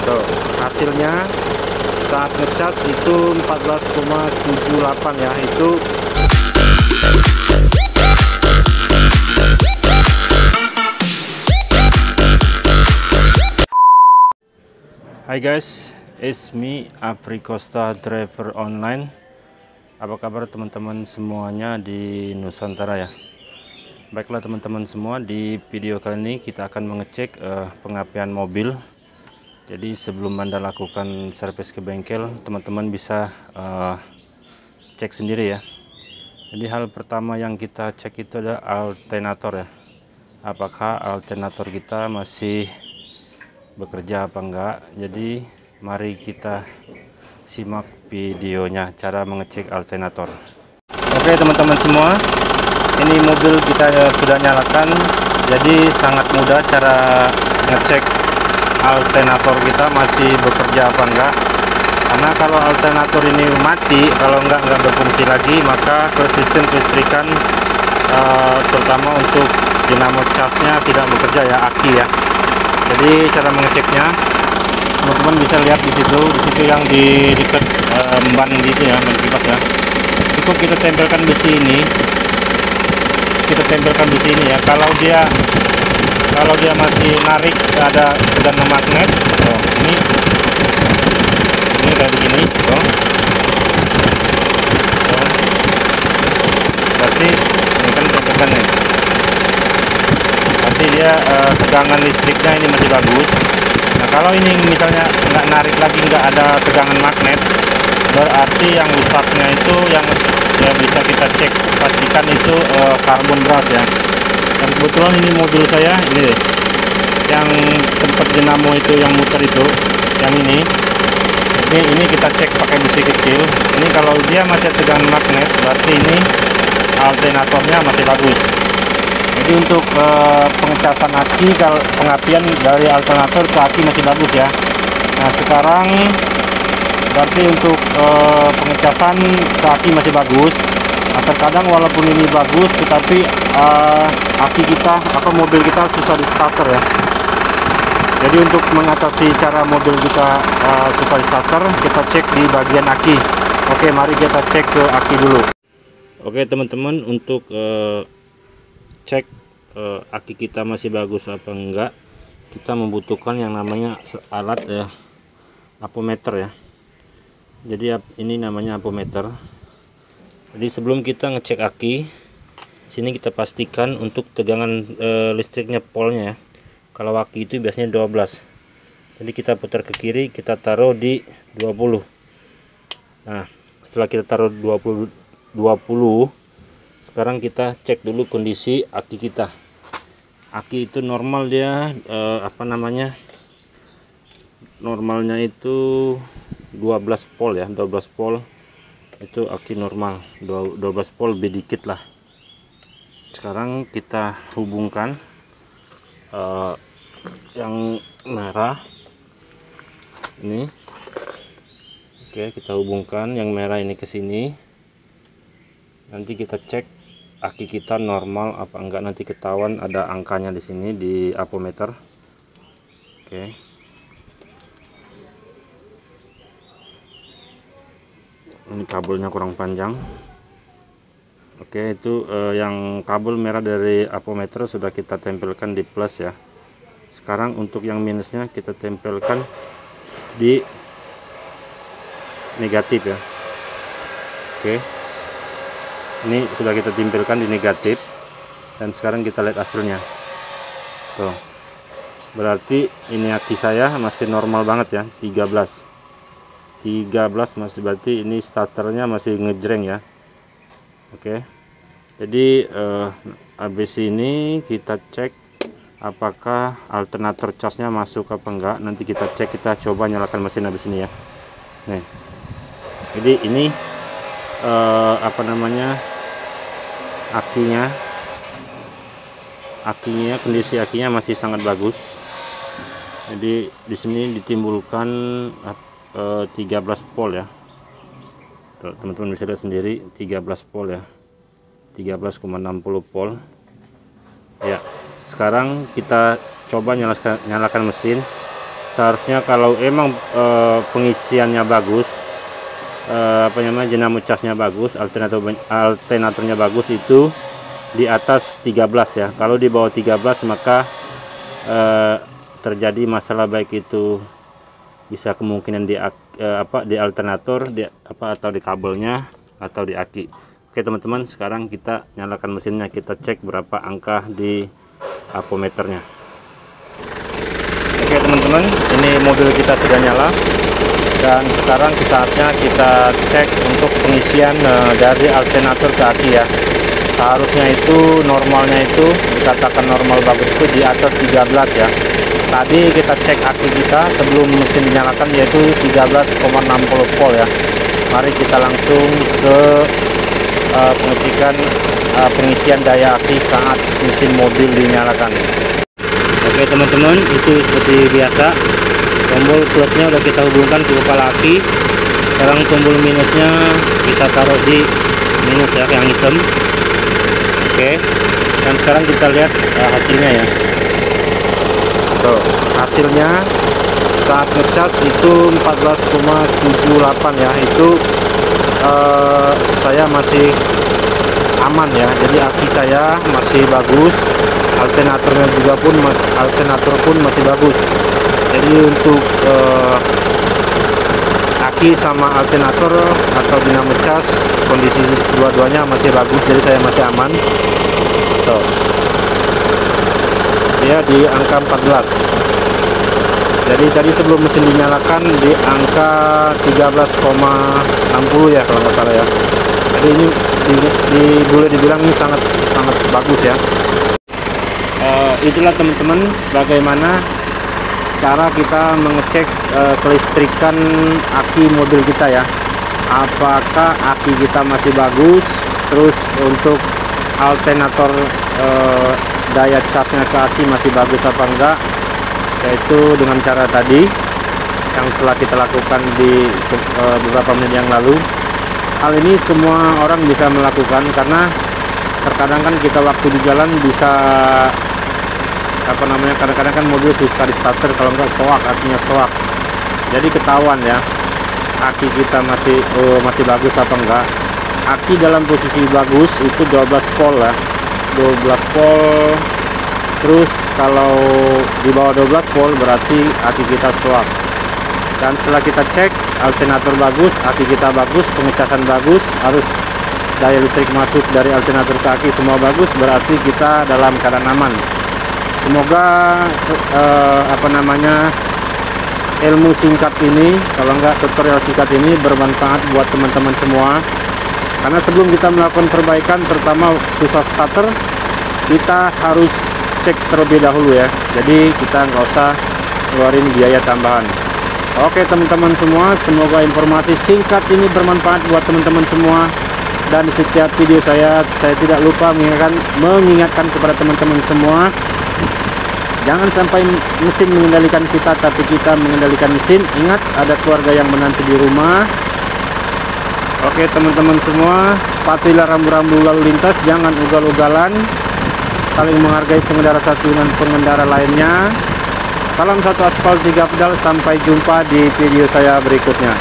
Tuh, hasilnya saat ngecas itu 14,78 ya. Itu Hai guys, it's me Apri Costa Driver Online. Apa kabar teman-teman semuanya di Nusantara ya? Baiklah teman-teman semua, di video kali ini kita akan mengecek pengapian mobil. Jadi sebelum Anda lakukan servis ke bengkel, teman-teman bisa cek sendiri ya. Jadi hal pertama yang kita cek itu adalah alternator ya. Apakah alternator kita masih bekerja apa enggak. Jadi mari kita simak videonya cara mengecek alternator. Oke teman-teman semua, ini mobil kita sudah nyalakan. Jadi sangat mudah cara ngecek alternator kita masih bekerja apa enggak. Karena kalau alternator ini mati, kalau enggak berfungsi lagi, maka sistem kelistrikan terutama untuk dinamo casnya tidak bekerja ya, aki ya. Jadi cara mengeceknya, teman-teman bisa lihat di situ yang di dekat ban gitu ya, ban kipas ya. Cukup kita tempelkan besi ini, ya. Kalau dia masih narik, ada tegangan magnet. Oh, ini kayak begini. Oh. Berarti ini kan tempelkan ya. Berarti dia tegangan listriknya ini masih bagus. Nah kalau ini misalnya nggak narik lagi, nggak ada tegangan magnet, berarti yang rusaknya itu yang bisa kita cek pastikan itu karbon brush ya. Dan kebetulan ini mobil saya ini deh, yang tempat dinamo itu yang muter itu, yang ini kita cek pakai besi kecil. Ini kalau dia masih tegangan magnet, berarti ini alternatornya masih bagus. Jadi untuk pengecasan aki, kalau pengapian dari alternator ke aki masih bagus ya. Nah sekarang berarti untuk pengecasan ke aki masih bagus. Nah, terkadang walaupun ini bagus, tetapi aki kita atau mobil kita susah di starter ya. Jadi untuk mengatasi cara mobil kita susah di starter, kita cek di bagian aki. Oke, mari kita cek ke aki dulu. Oke teman-teman, untuk cek aki kita masih bagus apa enggak, kita membutuhkan yang namanya alat ya, apometer ya. Jadi ini namanya apometer. Jadi sebelum kita ngecek aki, sini kita pastikan untuk tegangan listriknya, polnya ya. Kalau aki itu biasanya 12. Jadi kita putar ke kiri, kita taruh di 20. Nah setelah kita taruh 20, sekarang kita cek dulu kondisi aki kita. Aki itu normal dia normalnya itu 12 volt ya, 12 volt itu aki normal, 12 volt lebih dikit lah. Sekarang kita hubungkan yang merah ini. Oke, kita hubungkan yang merah ini ke sini. Nanti kita cek aki kita normal apa enggak, nanti ketahuan ada angkanya di sini di apometer. Oke. Ini kabelnya kurang panjang. Oke, itu yang kabel merah dari apometer sudah kita tempelkan di plus ya. Sekarang untuk yang minusnya kita tempelkan di negatif ya. Oke. Ini sudah kita tempelkan di negatif, dan sekarang kita lihat hasilnya. Tuh, berarti ini aki saya masih normal banget ya, 13 masih, berarti ini starternya masih ngejreng ya. Oke, jadi habis ini kita cek apakah alternator casnya masuk apa enggak. Nanti kita cek, kita coba nyalakan mesin habis ini ya. Nih, jadi ini akinya kondisi akinya masih sangat bagus. Jadi di sini ditimbulkan 13 volt ya. Teman-teman bisa lihat sendiri, 13 volt ya, 13,60 volt ya. Sekarang kita coba nyalakan mesin. seharusnya kalau emang pengisiannya bagus, dinamo casnya bagus, alternatornya bagus, itu di atas 13 ya. Kalau di bawah 13 maka terjadi masalah, baik itu bisa kemungkinan di alternator, atau di kabelnya atau di aki. Oke teman-teman, sekarang kita nyalakan mesinnya, kita cek berapa angka di apometernya. Oke teman-teman, ini mobil kita sudah nyala, dan sekarang saatnya kita cek untuk pengisian dari alternator ke aki ya. Seharusnya itu normalnya itu dikatakan normal bagus itu di atas 13 ya. Tadi kita cek aki kita sebelum mesin dinyalakan, yaitu 13,60 volt ya. Mari kita langsung ke pengisian daya aki saat mesin mobil dinyalakan. Oke teman-teman, itu seperti biasa, tombol plusnya udah kita hubungkan ke kepala aki. Sekarang tombol minusnya kita taruh di minus ya, yang hitam. Oke, dan sekarang kita lihat hasilnya ya. Tuh, hasilnya saat ngecas itu 14,78 ya. Itu saya masih aman ya, jadi aki saya masih bagus, alternator pun masih bagus. Jadi untuk aki sama alternator atau dinamo cas, kondisi dua-duanya masih bagus, jadi saya masih aman. Tuh, dia di angka 14. Jadi tadi sebelum mesin dinyalakan di angka 13,60 ya kalau nggak salah ya. Jadi ini boleh dibilang ini sangat bagus ya. Itulah teman-teman bagaimana cara kita mengecek kelistrikan aki mobil kita ya. Apakah aki kita masih bagus, terus untuk alternator daya casnya ke aki masih bagus apa enggak, yaitu dengan cara tadi yang telah kita lakukan di beberapa menit yang lalu. Hal ini semua orang bisa melakukan, karena terkadang kan kita waktu di jalan bisa kadang-kadang kan mobil suka di starter, kalau enggak soak, artinya soak. Jadi ketahuan ya aki kita masih bagus apa enggak. Aki dalam posisi bagus itu 12 volt ya, 12 volt. Terus kalau di bawah 12 volt berarti aki kita soak. Dan setelah kita cek alternator bagus, aki kita bagus, pengecasan bagus, arus daya listrik masuk dari alternator ke aki semua bagus, berarti kita dalam keadaan aman. Semoga ilmu singkat ini, kalau enggak tutorial singkat ini, bermanfaat buat teman-teman semua. Karena sebelum kita melakukan perbaikan, pertama susah starter, kita harus cek terlebih dahulu ya. Jadi kita nggak usah keluarin biaya tambahan. Oke teman-teman semua, semoga informasi singkat ini bermanfaat buat teman-teman semua. Dan di setiap video saya tidak lupa mengingatkan kepada teman-teman semua, jangan sampai mesin mengendalikan kita, tapi kita mengendalikan mesin. Ingat, ada keluarga yang menanti di rumah. Oke teman-teman semua, patuhilah rambu-rambu lalu lintas, jangan ugal-ugalan, saling menghargai pengendara satu dengan pengendara lainnya. Salam satu aspal 3 pedal, sampai jumpa di video saya berikutnya.